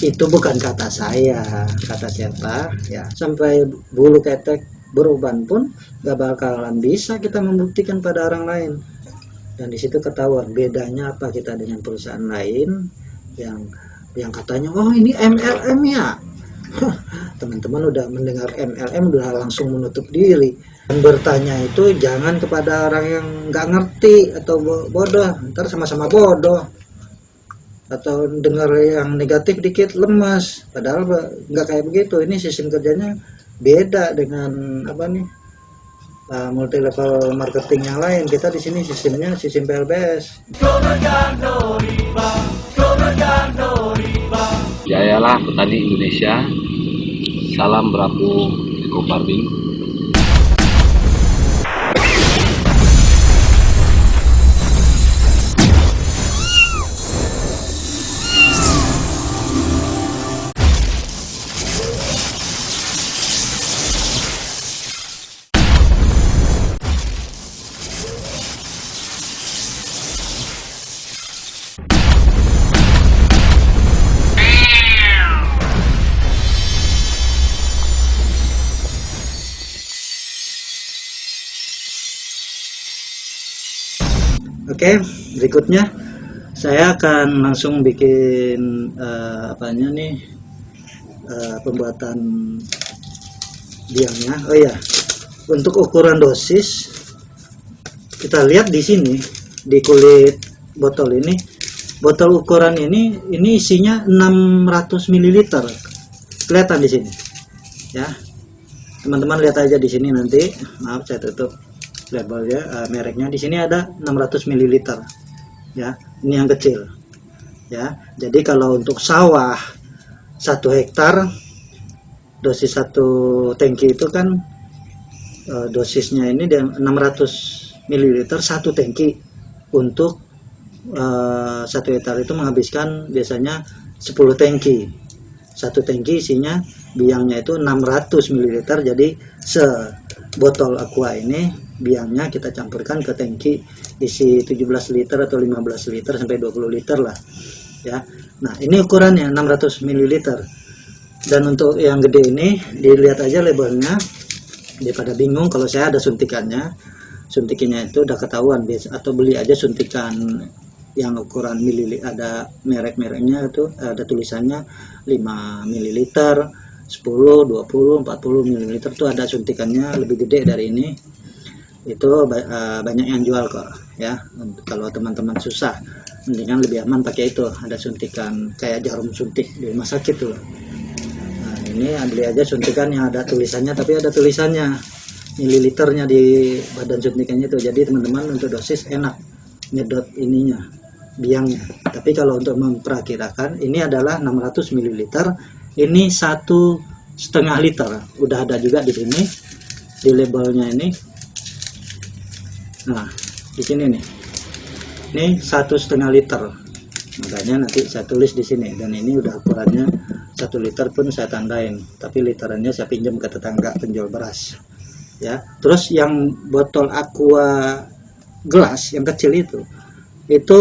Itu bukan kata saya, kata siapa ya. Sampai bulu ketek beruban pun gak bakalan bisa kita membuktikan pada orang lain. Dan di situ ketahuan bedanya apa kita dengan perusahaan lain yang katanya oh ini MLM ya. Teman-teman udah mendengar MLM udah langsung menutup diri. Dan bertanya itu jangan kepada orang yang nggak ngerti atau bodoh, ntar sama-sama bodoh. Atau dengar yang negatif dikit lemas, padahal nggak kayak begitu. Ini sistem kerjanya beda dengan apa nih multi level marketing yang lain. Kita di sini sistemnya sistem PLBS. Jayalah petani Indonesia, salam berapu eco farming. Oke, berikutnya saya akan langsung bikin pembuatan biangnya. Oh ya, untuk ukuran dosis kita lihat di sini di kulit botol ini. Botol ukuran ini isinya 600 ml. Kelihatan di sini. Ya. Teman-teman lihat aja di sini nanti. Maaf saya tutup labelnya, mereknya. Di sini ada 600 ml. Ya, ini yang kecil. Ya. Jadi kalau untuk sawah 1 hektar dosis 1 tangki itu kan dosisnya ini 600 ml 1 tangki. Untuk 1 hektar itu menghabiskan biasanya 10 tangki. 1 tangki isinya biangnya itu 600 ml. Jadi sebotol aqua ini biangnya kita campurkan ke tangki isi 17 liter atau 15 liter sampai 20 liter lah ya. Nah ini ukurannya 600 ml. Dan untuk yang gede ini dilihat aja labelnya, daripada bingung. Kalau saya ada suntikannya itu udah ketahuan biasa, atau beli aja suntikan yang ukuran ada merek-mereknya, itu ada tulisannya 5 ml, 10, 20, 40 ml itu ada suntikannya lebih gede dari ini. Itu banyak yang jual kok ya. Kalau teman-teman susah, mendingan lebih aman pakai itu, ada suntikan kayak jarum suntik di rumah sakit tuh. Nah ini beli aja suntikan yang ada tulisannya, tapi ada tulisannya mililiternya di badan suntikannya itu. Jadi teman-teman untuk dosis enak nyedot ininya, biangnya. Tapi kalau untuk memperakirakan ini adalah 600 ml, ini 1,5 liter. Udah ada juga di sini di labelnya ini. Nah di sini nih, ini 1,5 liter. Makanya nanti saya tulis di sini. Dan ini udah ukurannya 1 liter pun saya tandain. Tapi literannya saya pinjam ke tetangga penjual beras. Ya, terus yang botol aqua gelas yang kecil itu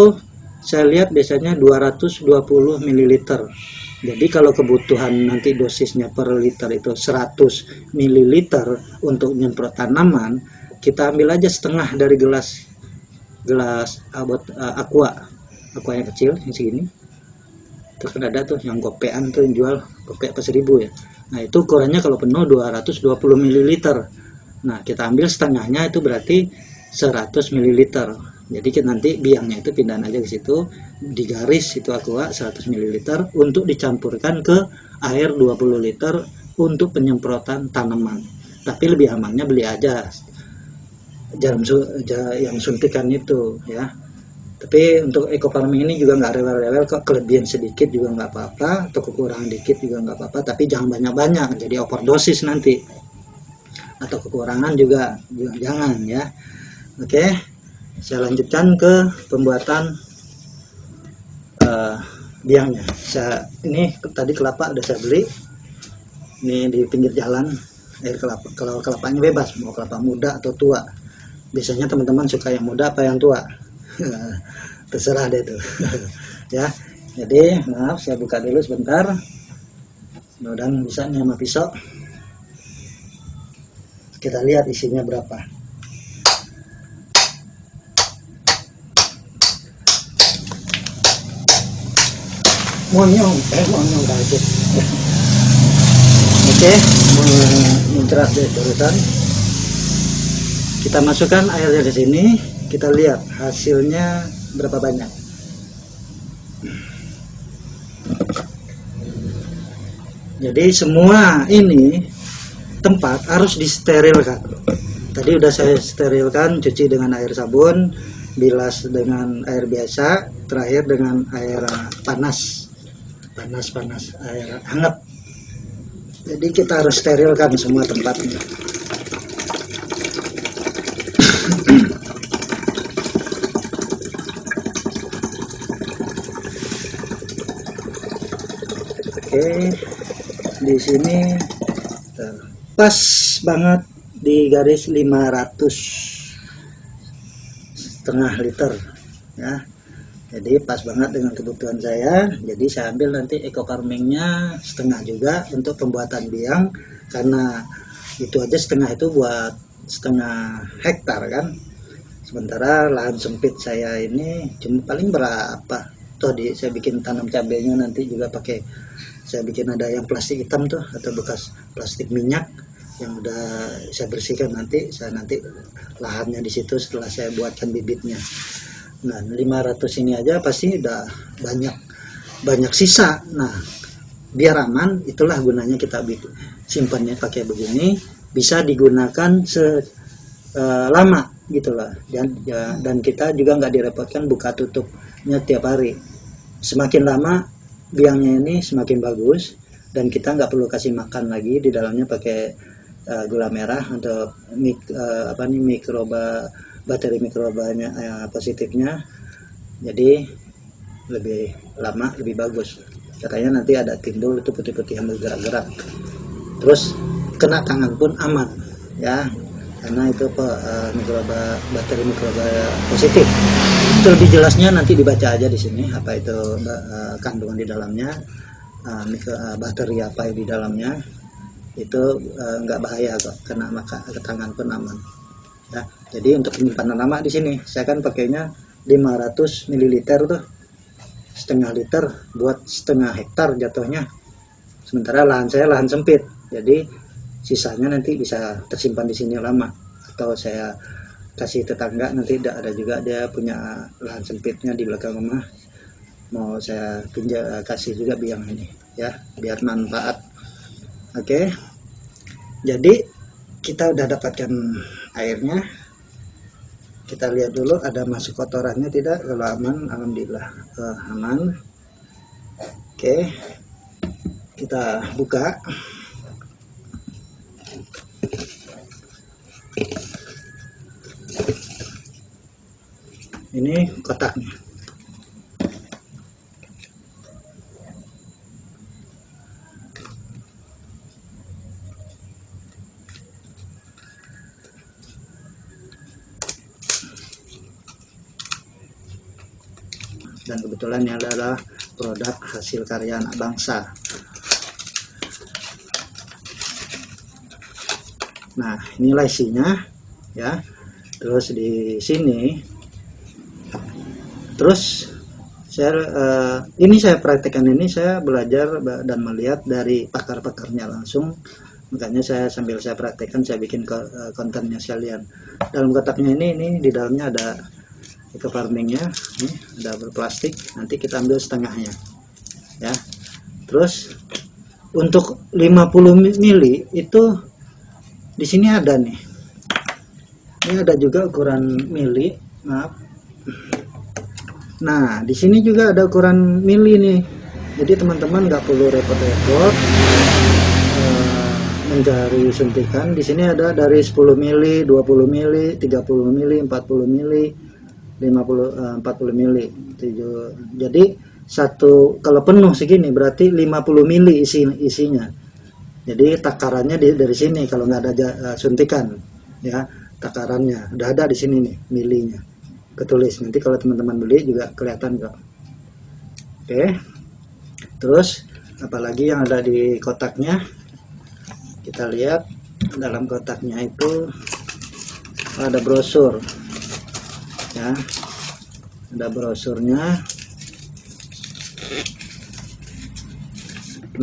saya lihat biasanya 220 ml. Jadi kalau kebutuhan nanti dosisnya per liter itu 100 ml untuk nyemprot tanaman, kita ambil aja setengah dari gelas aqua yang kecil yang segini. Terus kan ada tuh yang gopean tuh yang jual gope apa 1000 ya. Nah itu ukurannya kalau penuh 220 ml. Nah kita ambil setengahnya, itu berarti 100 ml. Jadi nanti biangnya itu pindahan aja ke situ, digaris itu aqua 100 ml untuk dicampurkan ke air 20 liter untuk penyemprotan tanaman. Tapi lebih amannya beli aja jarum yang suntikan itu ya. Tapi untuk eco farming ini juga nggak rewel-rewel kok. Kelebihan sedikit juga nggak apa-apa, atau kekurangan dikit juga nggak apa-apa, tapi jangan banyak-banyak jadi overdosis nanti, atau kekurangan juga jangan ya. Oke, saya lanjutkan ke pembuatan biangnya. Ini tadi kelapa udah saya beli, ini di pinggir jalan. Air kelapa, kalau kelapanya bebas mau kelapa muda atau tua. Biasanya teman-teman suka yang muda apa yang tua? Terserah deh itu. Ya, Jadi maaf, saya buka dulu sebentar, mudah-mudahan bisa nih sama pisau. Kita lihat isinya berapa. Monyong kaget. Oke, muncrat deh urutan. Kita masukkan airnya di sini, kita lihat hasilnya berapa banyak. Jadi semua ini tempat harus disterilkan. Tadi udah saya sterilkan, cuci dengan air sabun, bilas dengan air biasa, terakhir dengan air panas, air hangat. Jadi kita harus sterilkan semua tempatnya. Oke, di sini pas banget di garis 500,5 liter ya. Jadi pas banget dengan kebutuhan saya. Jadi saya ambil nanti eco farmingnya setengah juga untuk pembuatan biang, karena itu aja setengah itu buat setengah hektar kan. Sementara lahan sempit saya ini cuma paling berapa. Toh saya bikin tanam cabenya nanti juga pakai, saya bikin ada yang plastik hitam tuh atau bekas plastik minyak yang udah saya bersihkan, nanti lahannya di situ setelah saya buatkan bibitnya. Nah 500 ini aja pasti udah banyak sisa. Nah biar aman, itulah gunanya kita simpannya pakai begini, bisa digunakan lama gitu lah, dan kita juga nggak direpotkan buka tutupnya tiap hari. Semakin lama biangnya ini semakin bagus, dan kita nggak perlu kasih makan lagi di dalamnya pakai gula merah untuk bakteri mikrobanya positifnya. Jadi lebih lama lebih bagus. Katanya nanti ada timbul itu putih-putih yang bergerak-gerak. Terus kena tangan pun aman ya, karena itu bakteri mikroba positif. Itu lebih jelasnya nanti dibaca aja di sini apa itu kandungan di dalamnya, bakteri apa di dalamnya. Itu nggak bahaya kok, kena ke tangan pun aman ya. Jadi untuk penyimpanan lama di sini saya kan pakainya 500 ml tuh, setengah liter buat setengah hektar jatuhnya. Sementara lahan saya lahan sempit, jadi sisanya nanti bisa tersimpan di sini lama, atau saya kasih tetangga. Nanti ada juga dia punya lahan sempitnya di belakang rumah, mau saya kasih juga biang ini ya, biar manfaat. Oke, jadi kita udah dapatkan airnya. Kita lihat dulu ada masuk kotorannya tidak. Kalau aman, alhamdulillah aman. Oke, kita buka. Ini kotaknya. Dan kebetulan ini adalah produk hasil karya anak bangsa. Nah, inilah isinya ya. Terus di sini, terus ini saya praktekkan, ini saya belajar dan melihat dari pakar-pakarnya langsung. Makanya sambil saya praktekkan, saya bikin kontennya sekalian. Dalam kotaknya ini di dalamnya ada eco farmingnya, ini ada berplastik. Nanti kita ambil setengahnya ya. Terus untuk 50 mili itu di sini ada nih. Ini ada juga ukuran mili, maaf. Nah di sini juga ada ukuran mili nih. Jadi teman-teman nggak perlu repot-repot mencari suntikan. Di sini ada dari 10 mili, 20 mili, 30 mili, 40 mili, 40 mili. Jadi kalau penuh segini berarti 50 mili isinya. Jadi takarannya dari sini kalau nggak ada suntikan ya, takarannya udah ada di sini nih milinya, ketulis. Nanti kalau teman-teman beli juga kelihatan kok. Oke, terus apalagi yang ada di kotaknya, kita lihat dalam kotaknya itu ada brosur ya, ada brosurnya.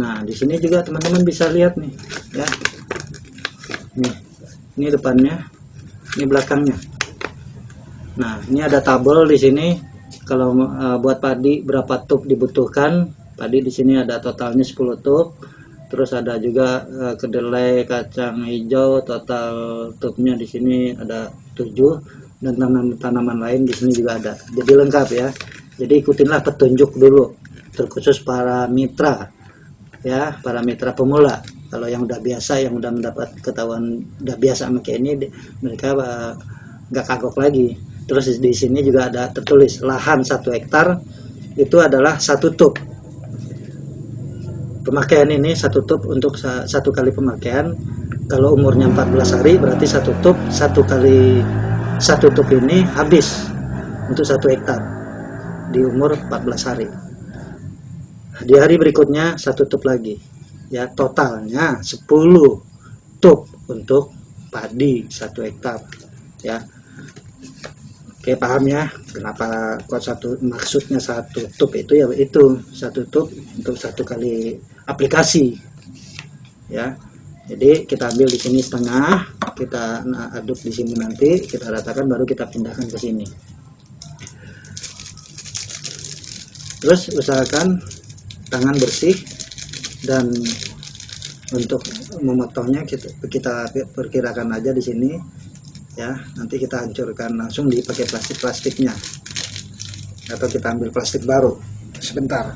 Nah, di sini juga teman-teman bisa lihat nih ya, nih ini depannya, ini belakangnya. Nah, ini ada tabel di sini kalau buat padi berapa tup dibutuhkan. Padi di sini ada totalnya 10 tup. Terus ada juga kedelai, kacang hijau, total tupnya di sini ada 7, dan tanaman lain di sini juga ada. Jadi lengkap ya. Jadi ikutinlah petunjuk dulu, terkhusus para mitra ya, para mitra pemula. Kalau yang udah biasa, yang udah mendapat ketahuan udah biasa pakai ini, mereka nggak kagok lagi. Terus di sini juga ada tertulis lahan 1 hektar itu adalah 1 tup. Pemakaian ini 1 tup untuk 1 kali pemakaian. Kalau umurnya 14 hari berarti 1 tup, 1 kali 1 tup ini habis untuk 1 hektar di umur 14 hari. Di hari berikutnya 1 tup lagi ya, totalnya 10 tup untuk padi 1 hektar ya. Oke, paham ya kenapa kok maksudnya 1 tup itu ya, itu 1 tup untuk 1 kali aplikasi ya. Jadi kita ambil di sini setengah, kita aduk di sini, nanti kita ratakan, baru kita pindahkan ke sini. Terus usahakan tangan bersih, dan untuk memotongnya kita perkirakan aja di sini ya. Nanti kita hancurkan langsung dipakai plastiknya, atau kita ambil plastik baru sebentar.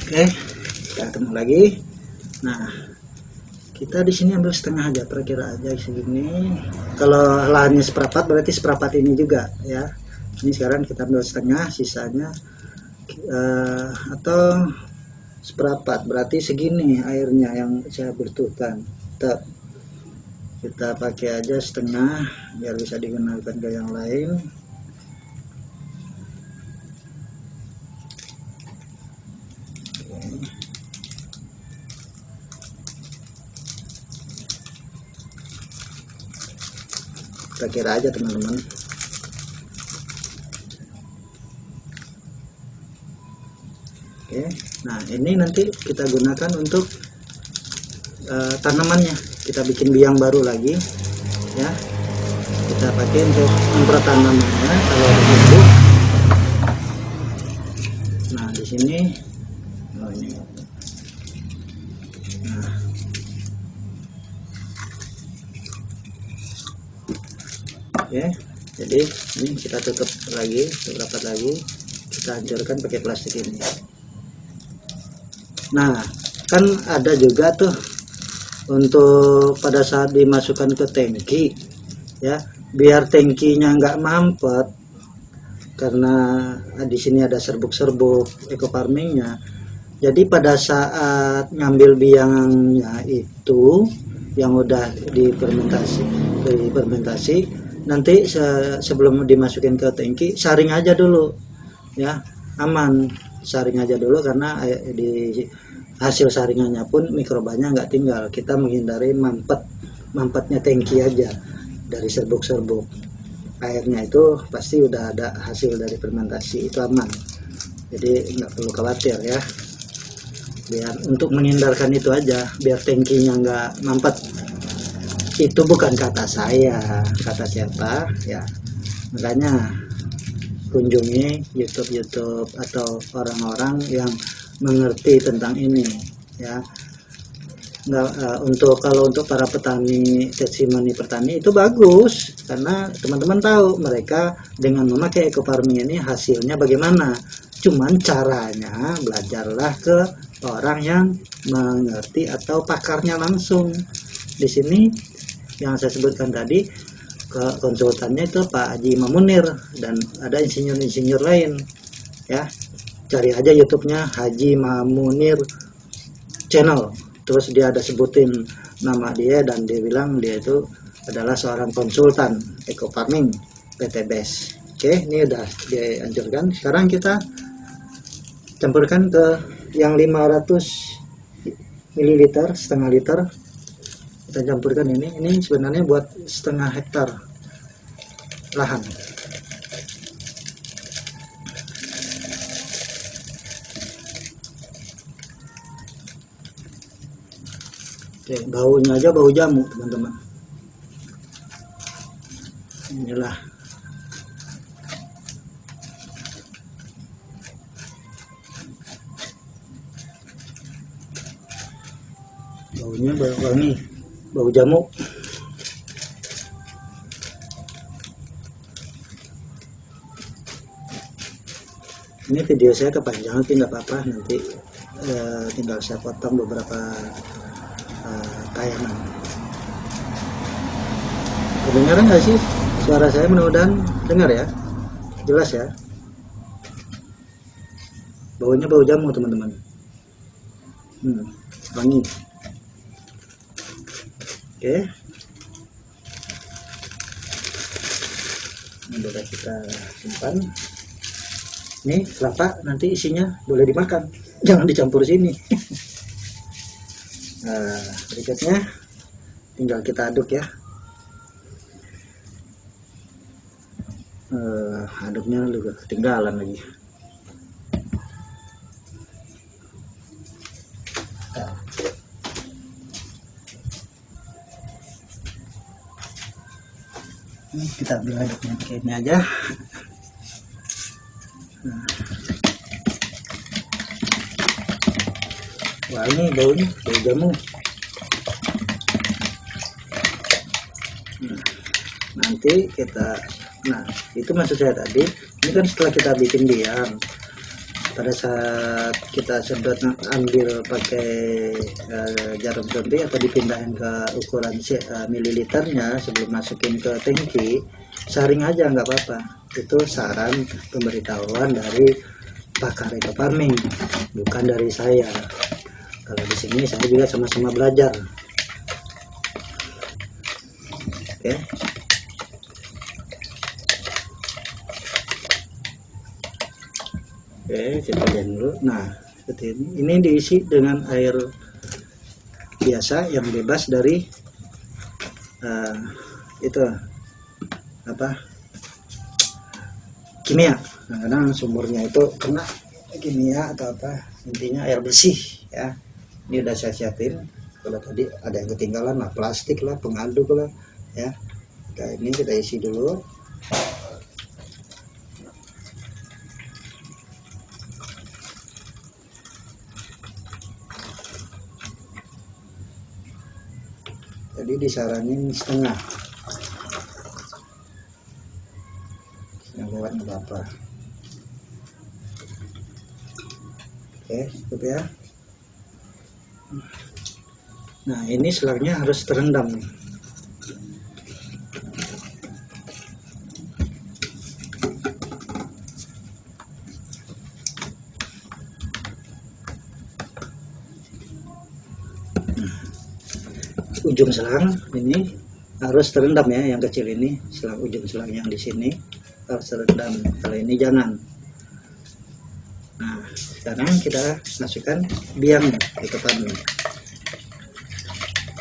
Oke, kita ketemu lagi. Nah, kita di sini ambil setengah aja, perkira aja segini. Kalau lahannya seperempat berarti seperempat ini juga ya. Ini sekarang kita ambil setengah, sisanya atau seperempat, berarti segini airnya yang saya butuhkan. Kita pakai aja setengah biar bisa digunakan ke yang lain. Kita kira aja teman-teman. Oke, nah ini nanti kita gunakan untuk tanamannya. Kita bikin biang baru lagi ya. Kita pakai untuk memperoleh tanamannya kalau tumbuh. Nah di sini, oh ini. Nah, oke, jadi ini kita tutup lagi, rapat lagi, kita hancurkan pakai plastik ini. Nah, kan ada juga tuh untuk pada saat dimasukkan ke tangki ya, biar tangkinya nggak mampet, karena di sini ada serbuk-serbuk eco farmingnya. Jadi pada saat ngambil biangnya itu yang udah difermentasi, nanti sebelum dimasukin ke tangki saring aja dulu ya, aman. Saring aja dulu, karena di hasil saringannya pun mikrobanya nggak tinggal. Kita menghindari mampetnya tangki aja dari serbuk-serbuk airnya, itu pasti udah ada hasil dari fermentasi, itu aman. Jadi nggak perlu khawatir ya, biar untuk menghindarkan itu aja, biar tangkinya nggak mampet. Itu bukan kata saya, kata siapa ya. Makanya kunjungi YouTube atau orang-orang yang mengerti tentang ini ya. Kalau untuk para petani, testimoni petani itu bagus, karena teman-teman tahu mereka dengan memakai eco farming ini hasilnya bagaimana. Cuman caranya belajarlah ke orang yang mengerti atau pakarnya langsung. Di sini yang saya sebutkan tadi, konsultannya itu Pak Haji Mamunir, dan ada insinyur-insinyur lain ya. Cari aja YouTube-nya Haji Mamunir channel, terus dia ada sebutin nama dia, dan dia bilang dia itu adalah seorang konsultan eco farming PT BES Oke, ini udah dihancurkan. Sekarang kita campurkan ke yang 500 ml, setengah liter. Kita campurkan ini sebenarnya buat setengah hektar lahan. Oke, baunya aja bau jamu, teman-teman. Inilah baunya, bau wangi, bau jamu. Ini video saya kepanjangan, tapi nggak apa-apa, nanti tinggal saya potong beberapa tayangan. Kedengaran nggak sih suara saya? Mudah-mudahan dengar ya, jelas ya. Baunya bau jamu, teman-teman. Wangi. Oke, ini boleh kita simpan. Ini kelapa nanti isinya boleh dimakan, jangan dicampur sini. Nah, berikutnya tinggal kita aduk ya. Aduknya juga ketinggalan lagi. Nah. Ini kita ambil aduknya pakai ini aja. Nah. Wah, ini baunya bau jamu. Nah, nanti kita, nah itu maksud saya tadi, ini kan setelah kita bikin diam, pada saat kita sedot ambil pakai jarum suntik atau dipindahin ke ukuran mililiternya sebelum masukin ke tangki, saring aja nggak apa-apa. Itu saran pemberitahuan dari pakar eco farming, bukan dari saya. Kalau di sini saya juga sama-sama belajar. Oke. Oke, kita lihat dulu. Nah, seperti ini. Ini diisi dengan air biasa yang bebas dari itu apa? Kimia. Nah, kadang sumbernya itu kena kimia atau apa, intinya air bersih ya. Ini udah saya siapin. Kalau tadi ada yang ketinggalan lah, plastik lah, pengaduk lah ya. Nah, ini kita isi dulu. Tadi disaranin setengah yang lewat apa. Oke, cukup ya. Nah, ini selangnya harus terendam nih. Ujung selang ini harus terendam ya, yang kecil ini, selang ujung selang yang di sini harus terendam. Kalau ini jangan. Nah, sekarang kita masukkan biangnya itu kan.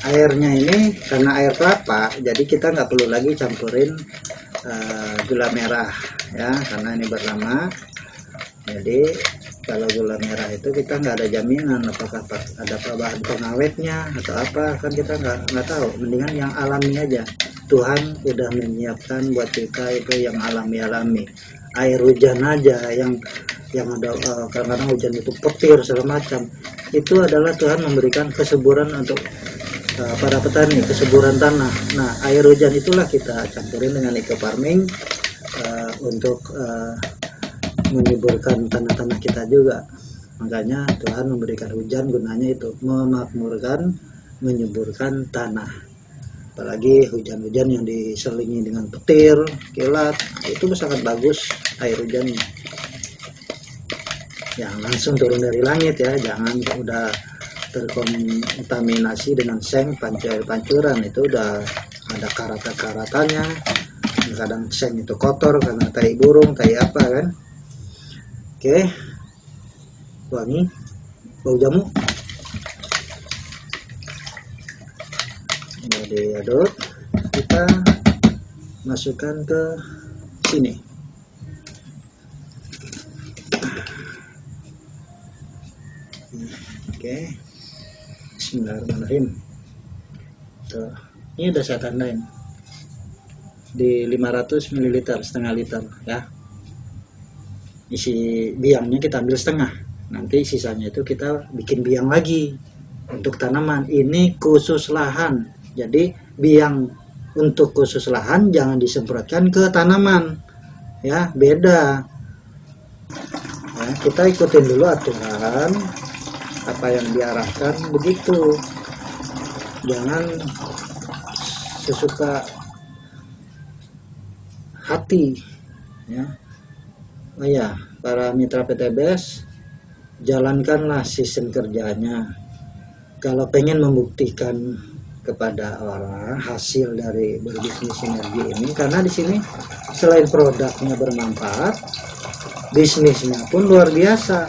Airnya ini karena air kelapa, jadi kita nggak perlu lagi campurin gula merah ya, karena ini berlama. Jadi kalau gula merah itu kita nggak ada jaminan apakah ada bahan pengawetnya atau apa, kan kita nggak tahu. Mendingan yang alami aja. Tuhan udah menyiapkan buat kita itu yang alami. Air hujan aja yang ada kadang-kadang hujan itu petir segala macam, itu adalah Tuhan memberikan kesuburan untuk para petani, kesuburan tanah. Nah, air hujan itulah kita campurin dengan eco farming untuk menyuburkan tanah-tanah kita juga. Makanya Tuhan memberikan hujan gunanya itu memakmurkan, menyuburkan tanah. Apalagi hujan-hujan yang diselingi dengan petir, kilat, itu sangat bagus air hujannya. Yang langsung turun dari langit ya, jangan udah terkontaminasi dengan seng pancuran, itu udah ada karata-karatannya, kadang seng itu kotor karena tai burung, tai apa kan. Oke, wangi, bau jamu. Udah diaduk, kita masukkan ke sini. Oke, bismillahirrahmanirrahim. Tuh, ini udah saya tandain di 500 ml, setengah liter ya. Isi biangnya kita ambil setengah, nanti sisanya itu kita bikin biang lagi untuk tanaman. Ini khusus lahan, jadi biang untuk khusus lahan jangan disemprotkan ke tanaman ya, beda ya. Kita ikutin dulu aturan apa yang diarahkan, begitu, jangan sesuka hati ya. Oh ya, para mitra PTBS, jalankanlah sistem kerjanya. Kalau pengen membuktikan kepada orang hasil dari berbisnis sinergi ini, karena di sini selain produknya bermanfaat, bisnisnya pun luar biasa.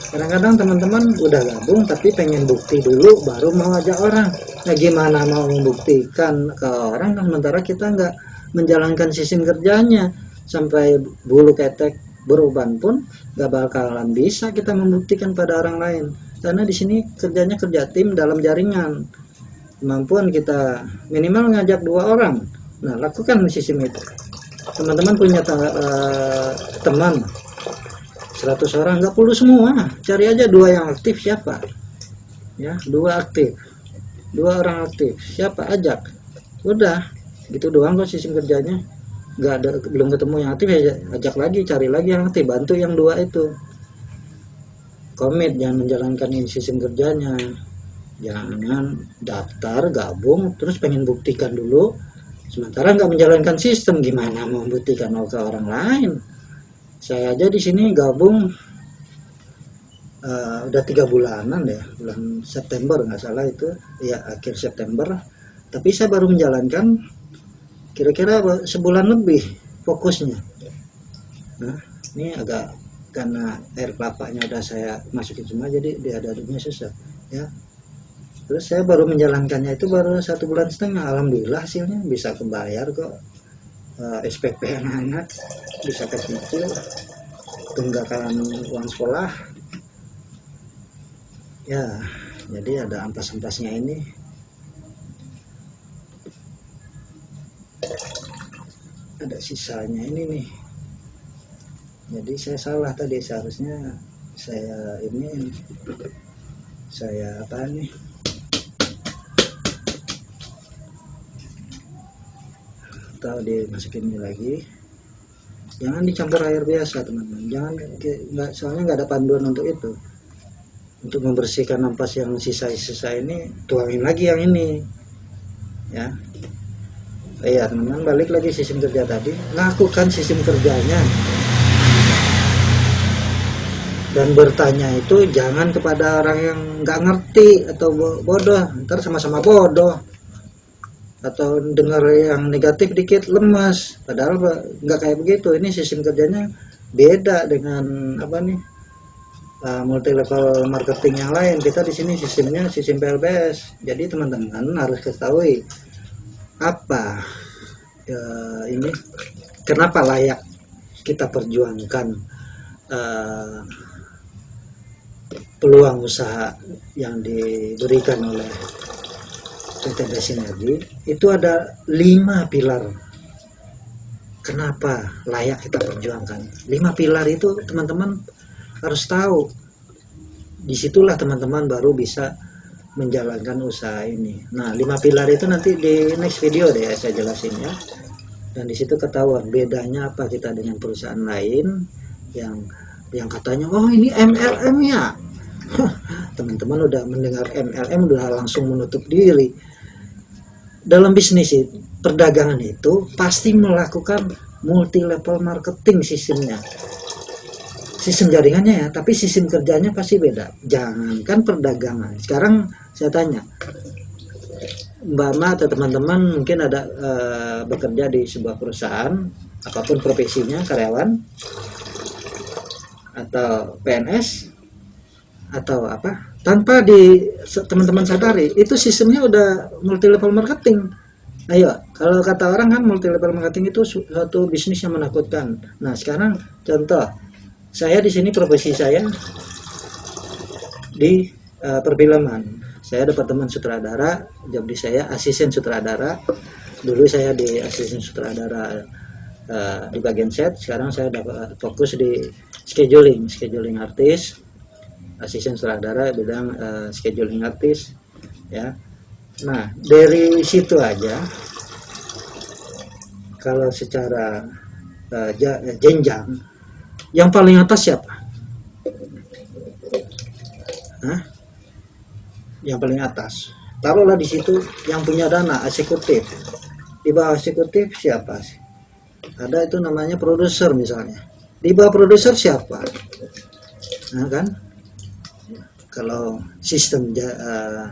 Kadang-kadang teman-teman udah gabung tapi pengen bukti dulu baru mau ajak orang. Nah, gimana mau membuktikan ke orang sementara kita nggak menjalankan sistem kerjanya? Sampai bulu ketek beruban pun nggak bakalan bisa kita membuktikan pada orang lain, karena di sini kerjanya kerja tim dalam jaringan. Kemampuan kita minimal ngajak 2 orang. Nah, lakukan sistem itu. Teman-teman punya teman 100 orang, nggak perlu semua, cari aja 2 yang aktif. Siapa ya, 2 aktif, 2 orang aktif, siapa ajak, udah gitu doang kok sistem kerjanya. Nggak ada, belum ketemu yang aktif ya ajak lagi, cari lagi yang aktif, bantu yang 2 itu. Komit, jangan menjalankan ini sistem kerjanya, jangan daftar gabung terus pengen buktikan dulu sementara nggak menjalankan sistem. Gimana mau buktikan ke orang lain? Saya aja di sini gabung udah 3 bulanan ya, bulan September nggak salah itu ya, akhir September. Tapi saya baru menjalankan kira-kira sebulan lebih fokusnya. Nah, ini agak karena air kelapanya udah saya masukin semua, jadi diaduk-aduknya susah ya. Terus saya baru menjalankannya itu baru 1,5 bulan. Alhamdulillah hasilnya bisa kebayar kok. SPP anak-anak bisa kecil, tunggakan uang sekolah ya. Jadi ada ampas-ampasnya ini. Ada sisanya ini nih. Jadi saya salah tadi, seharusnya saya apa nih, atau dimasukin ini lagi. Jangan dicampur air biasa teman-teman, jangan, nggak, soalnya nggak ada panduan untuk itu. Untuk membersihkan ampas yang sisa-sisa ini, tuangin lagi yang ini ya. Iya teman-teman, balik lagi sistem kerja tadi, lakukan sistem kerjanya. Dan bertanya itu jangan kepada orang yang nggak ngerti atau bodoh, ntar sama-sama bodoh. Atau dengar yang negatif dikit lemas, padahal nggak kayak begitu. Ini sistem kerjanya beda dengan apa nih, multi level marketing yang lain. Kita di sini sistemnya sistem PLBS. Jadi teman-teman harus ketahui apa ini, kenapa layak kita perjuangkan peluang usaha yang diberikan oleh PTBS Sinergi. Itu ada 5 pilar kenapa layak kita perjuangkan. 5 pilar itu teman-teman harus tahu. Disitulah teman-teman baru bisa menjalankan usaha ini. Nah, 5 pilar itu nanti di next video deh saya jelasin ya. Dan disitu ketahuan bedanya apa kita dengan perusahaan lain yang katanya oh ini MLM ya. Teman-teman udah mendengar MLM udah langsung menutup diri. Dalam bisnis itu, perdagangan itu pasti melakukan multi level marketing sistemnya. Sistem jaringannya ya, tapi sistem kerjanya pasti beda. Jangankan perdagangan. Sekarang saya tanya, Mbak Ma atau teman-teman mungkin ada bekerja di sebuah perusahaan, apapun profesinya, karyawan atau PNS atau apa, tanpa teman-teman sadari itu sistemnya udah multi level marketing. Ayo, kalau kata orang kan multi level marketing itu suatu bisnis yang menakutkan. Nah, sekarang contoh, saya di sini profesi saya di perfilman. Saya departemen sutradara, job di saya asisten sutradara. Dulu saya di asisten sutradara di bagian set, sekarang saya dapat fokus di scheduling artis, asisten sutradara bidang scheduling artis, ya. Nah, dari situ aja, kalau secara jenjang, yang paling atas siapa? Hah? Yang paling atas. Taruhlah di situ yang punya dana, eksekutif. Di bawah eksekutif siapa sih? Ada itu namanya produser misalnya. Di bawah produser siapa? Nah kan? Kalau sistem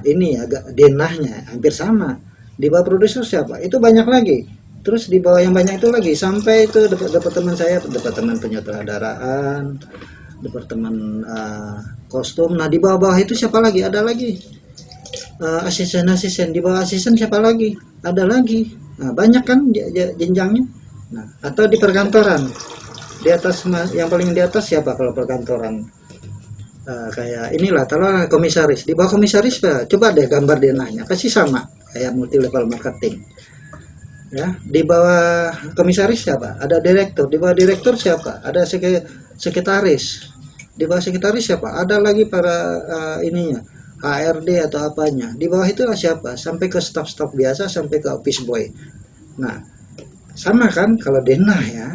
ini agak denahnya hampir sama. Di bawah produser siapa? Itu banyak lagi. Terus di bawah yang banyak itu lagi sampai itu departemen saya, departemen penyutradaraan, departemen kostum. Nah di bawah-bawah itu siapa lagi? Ada lagi asisten. Di bawah asisten siapa lagi? Ada lagi. Nah banyak kan jenjangnya. Nah atau di perkantoran, di atas yang paling di atas siapa kalau perkantoran? Kayak inilah, taruh komisaris. Di bawah komisaris coba deh gambar denahnya, pasti sama kayak multi level marketing. Ya, di bawah komisaris siapa? Ada direktur. Di bawah direktur siapa? Ada sekretaris. Di bawah sekretaris siapa? Ada lagi para ininya, HRD atau apanya. Di bawah itu siapa? Sampai ke staff-staff biasa, sampai ke office boy. Nah, sama kan kalau denah ya.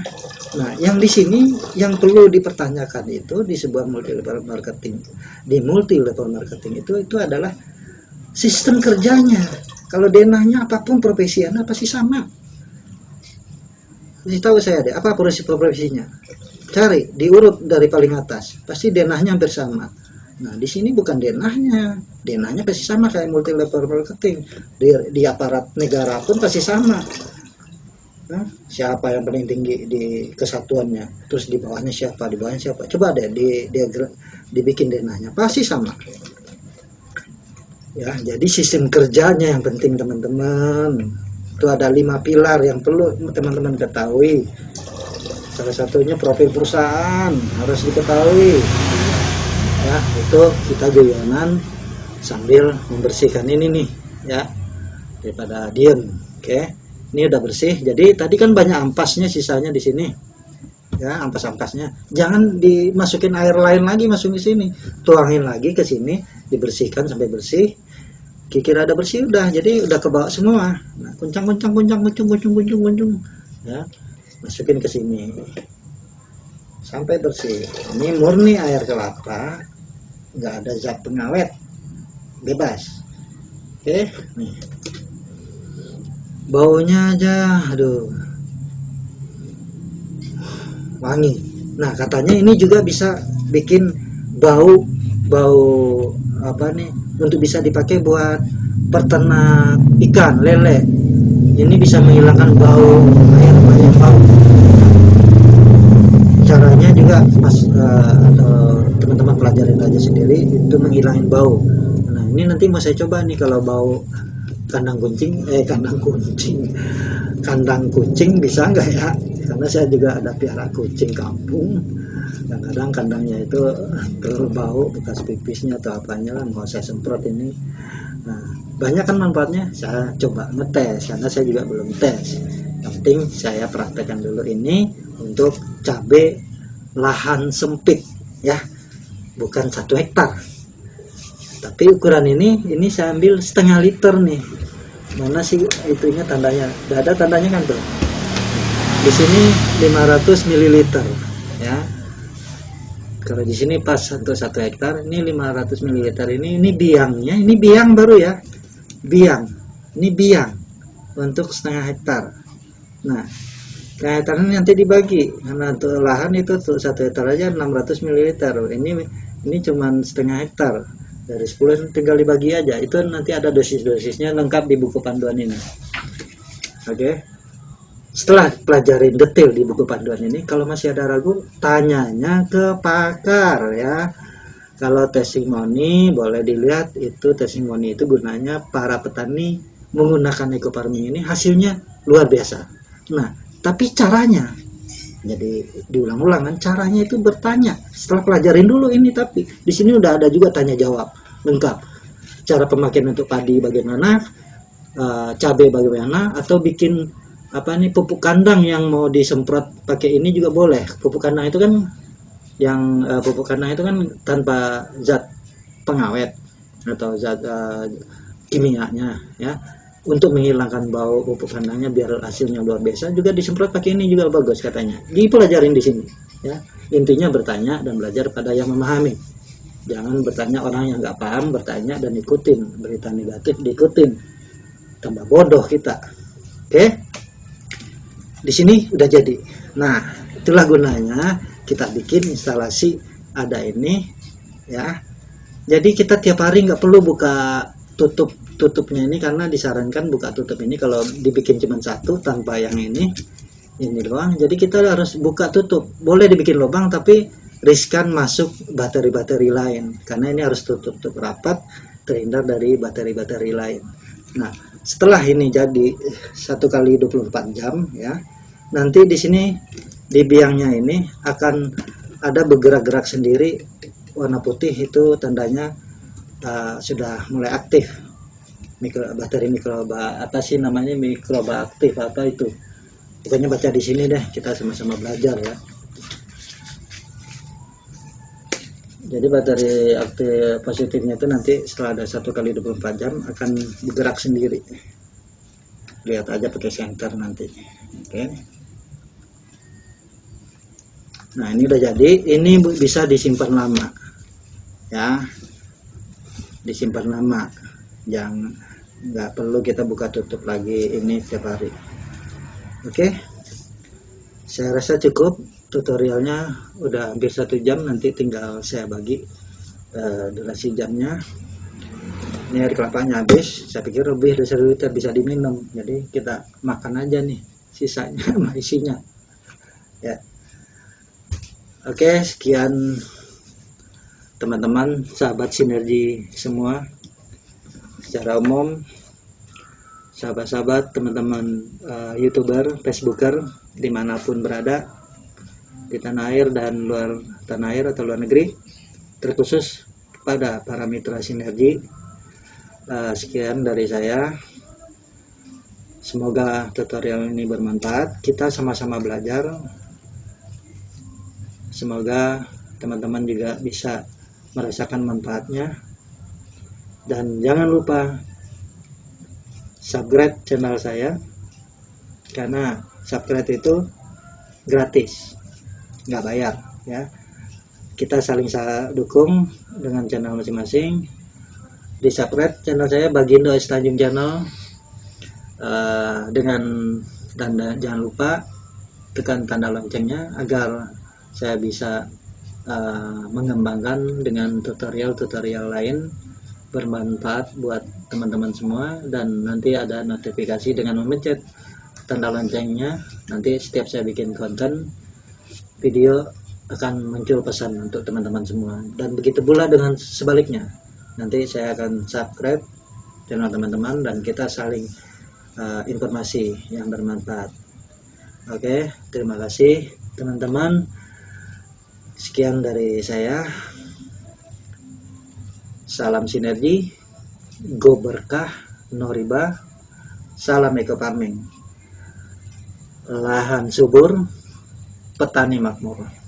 Nah, yang di sini yang perlu dipertanyakan itu di sebuah multi level marketing. Di multi level marketing itu adalah sistem kerjanya. Kalau denahnya apapun profesi Anda pasti sama. Kasih tahu saya deh, apa profesinya? Cari, diurut dari paling atas. Pasti denahnya hampir sama. Nah, di sini bukan denahnya. Denahnya pasti sama kayak multi level marketing. Di aparat negara pun pasti sama. Nah, siapa yang paling tinggi di kesatuannya? Terus di bawahnya siapa? Di bawahnya siapa? Coba deh dibikin denahnya. Pasti sama. Ya, jadi sistem kerjanya yang penting teman-teman. Itu ada 5 pilar yang perlu teman-teman ketahui. Salah satunya profil perusahaan harus diketahui. Ya, itu kita guyonan sambil membersihkan ini nih, ya. Daripada diem. Oke. Ini udah bersih. Jadi tadi kan banyak ampasnya sisanya di sini. Ya, ampas-ampasnya. Jangan dimasukin air lain lagi masuk di sini. Tuangin lagi ke sini, dibersihkan sampai bersih. Kira ada bersih udah. Jadi udah kebawa semua. Nah, kuncung. Ya. Masukin ke sini. Sampai bersih. Ini murni air kelapa. Nggak ada zat pengawet. Bebas. Oke, nih. Baunya aja, aduh, wangi. Nah, katanya ini juga bisa bikin bau apa nih, untuk bisa dipakai buat peternak ikan lele. Ini bisa menghilangkan bau air banyak bau. Caranya juga atau teman-teman pelajarin aja sendiri, itu menghilangin bau. Nah, ini nanti mau saya coba nih kalau bau kandang kucing bisa nggak ya? Karena saya juga ada piara kucing kampung. Kadang-kadang kandangnya itu berbau, bekas pipisnya atau apanya lah, mau saya semprot ini. Nah, banyak kan manfaatnya. Saya coba ngetes karena saya juga belum tes. Yang penting saya praktekkan dulu ini untuk cabai lahan sempit, ya, bukan 1 hektar. Tapi ukuran ini saya ambil setengah liter nih. Mana sih itunya tandanya? Udah ada tandanya kan tuh. Di sini 500 ml ya. Kalau di sini pas untuk 1 hektar, ini 500 ml ini biangnya, ini biang baru ya. Biang. Ini biang untuk setengah hektar. Nah, setengah hektar ini nanti dibagi. Karena untuk lahan itu untuk 1 hektar aja 600 ml. Ini cuman setengah hektar. Dari 10 tinggal dibagi aja. Itu nanti ada dosis-dosisnya lengkap di buku panduan ini. Oke. Setelah pelajarin detail di buku panduan ini, kalau masih ada ragu, tanyanya ke pakar ya. Kalau testimoni boleh dilihat, itu testimoni itu gunanya para petani menggunakan eco farming ini hasilnya luar biasa. Nah, tapi caranya, jadi diulang-ulang kan, caranya itu bertanya. Setelah pelajarin dulu ini, tapi di sini udah ada juga tanya jawab lengkap. Cara pemakaian untuk padi bagaimana, cabai bagaimana, atau bikin pupuk kandang yang mau disemprot pakai ini juga boleh. Pupuk kandang itu kan pupuk kandang itu kan tanpa zat pengawet atau zat kimianya ya, untuk menghilangkan bau pupuk kandangnya biar hasilnya luar biasa, juga disemprot pakai ini juga bagus katanya. Dipelajarin di sini ya. Intinya bertanya dan belajar pada yang memahami. Jangan bertanya orang yang nggak paham, bertanya dan ikutin berita negatif, diikutin, tambah bodoh kita. Oke? Di sini udah jadi. Nah, itulah gunanya kita bikin instalasi ada ini ya. Jadi kita tiap hari nggak perlu buka tutupnya ini, karena disarankan buka tutup ini kalau dibikin cuma satu tanpa yang ini doang. Jadi kita harus buka tutup. Boleh dibikin lubang tapi riskan masuk bakteri-bakteri lain, karena ini harus tutup rapat, terhindar dari bakteri-bakteri lain. Nah, setelah ini jadi 1 kali 24 jam ya, nanti di sini di biangnya ini akan ada bergerak-gerak sendiri warna putih, itu tandanya sudah mulai aktif bakteri mikroba, apa sih namanya, mikroba aktif apa itu, pokoknya baca di sini deh, kita sama-sama belajar ya. Jadi bakteri aktif positifnya itu nanti setelah ada 1 kali 24 jam akan bergerak sendiri. Lihat aja pakai senter nanti. Oke. Nah, ini udah jadi. Ini bisa disimpan lama. Ya. Disimpan lama. Jangan, nggak perlu kita buka tutup lagi ini tiap hari. Oke. Saya rasa cukup. Tutorialnya udah hampir 1 jam, nanti tinggal saya bagi durasi jamnya. Ini air kelapanya habis, saya pikir lebih dari 1 liter bisa diminum, jadi kita makan aja nih sisanya sama isinya ya. Oke, sekian teman-teman sahabat sinergi semua secara umum, sahabat-sahabat, teman-teman YouTuber, Facebooker dimanapun berada di tanah air dan luar tanah air atau luar negeri, terkhusus pada para mitra sinergi. Sekian dari saya, semoga tutorial ini bermanfaat, kita sama-sama belajar, semoga teman-teman juga bisa merasakan manfaatnya, dan jangan lupa subscribe channel saya, karena subscribe itu gratis, nggak bayar ya. Kita saling dukung dengan channel masing-masing. Di subscribe channel saya Bagindo S Tanjung Channel, dan jangan lupa tekan tanda loncengnya agar saya bisa mengembangkan dengan tutorial-tutorial lain bermanfaat buat teman-teman semua. Dan nanti ada notifikasi dengan memencet tanda loncengnya, nanti setiap saya bikin konten video akan muncul pesan untuk teman-teman semua. Dan begitu pula dengan sebaliknya, nanti saya akan subscribe channel teman-teman dan kita saling informasi yang bermanfaat. Oke, terima kasih teman-teman. Sekian dari saya. Salam sinergi, go berkah, no riba, salam eco farming. Lahan subur, petani makmur.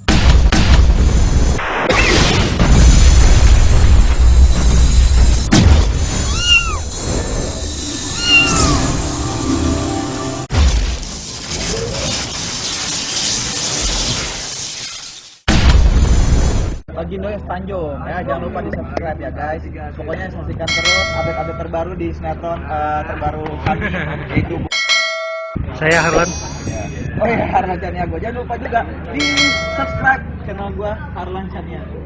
Bagindo S Tanjung ya, jangan lupa di subscribe ya guys. Pokoknya saksikan terus update-update terbaru di sinetron terbaru kami, yaitu Saya Harlan. oh ya, Harlan Chaniago. Jangan lupa juga di subscribe channel gua Harlan Chaniago.